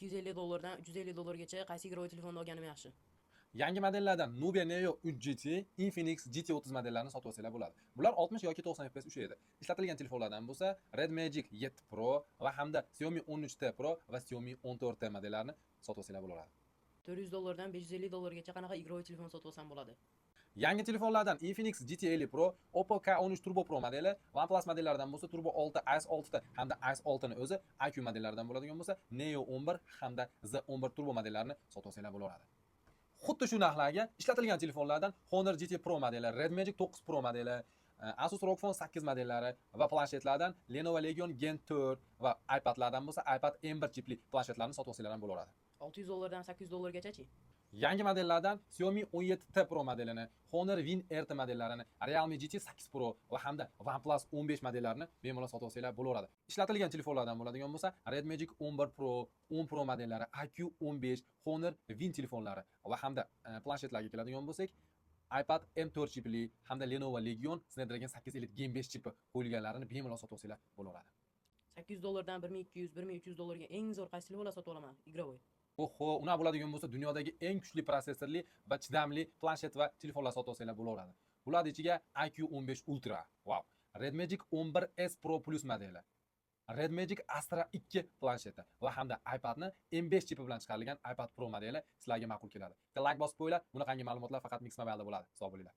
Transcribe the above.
$250 dan $350 qaysi igroviy telefonni olganim yaxshi? Yangi modellardan Nubia Neo 3GT, Infinix GT30 modellarini sotib olsanglar bo'ladi. Bular 60 yoki 90 FPS ushlaydi. Ishlatilgan telefonlardan bo'lsa, Red Magic 7 Pro va hamda Xiaomi 13T Pro va Xiaomi 14T modellarini sotib olsanglar bo'ladi. $400 dan $550 qanaqa igroviy telefon sotib olsam bo'ladi? Yangi telefonlardan Infinix GT50 Pro, Oppo K13 Turbo Pro modeli, OnePlus modellaridan bo'lsa Turbo 6, Ice 6 ta hamda Ice 6 ni o'zi, IQ modellaridan bo'ladigan bo'lsa Neo 11 hamda Z11 Turbo modellarini sotib olsanglar bo'ladi. Xuddi shu narxlarga ishlatilgan telefonlardan Honor GT Pro modeli, Red Magic 9 Pro modeli, Asus ROG Phone 8 modellari va planshetlardan Lenovo Legion Gen 4 va iPadlardan bo'lsa iPad M1 chipli planshetlarni sotib olsanglar ham bo'laveradi. $600 dan $800 Yangi modellardan Xiaomi 17T Pro modelini, Honor Win RT modellarini, Realme GT 8 Pro va hamda OnePlus 15 modellarini bemalol sotib olsanglar bo'laveradi. Ishlatilgan telefonlardan bo'ladigan bo'lsa, Red Magic 11 Pro, 10 Pro modellari, IQ 15, Honor Win telefonlari va hamda planshetlarga keladigan bo'lsak, iPad M4 chipli hamda Lenovo Legion Snapdragon 8 Elite Gen 5 chipi qo'yilganlarini bemalol sotib olsanglar bo'laveradi. $800 dan $1200-$1300 eng zo'r qaysi telefonlar sotib olaman igroviy? Oho, ular bo'ladigan bo'lsa dunyodagi eng kuchli prosessorli va chidamli planshet va telefonlar sotib olsanglar bo'laveradi. Bular ichiga IQ 15 Ultra, wow, Red Magic 11S Pro Plus modeli, Red Magic Astra 2 plansheti va hamda iPadni M5 chipi bilan chiqarilgan iPad Pro modeli sizlarga ma'qul keladi. Like bosib qo'yinglar, bunaqangi ma'lumotlar faqat Mix Mobile'da bo'ladi. Sog' bo'linglar.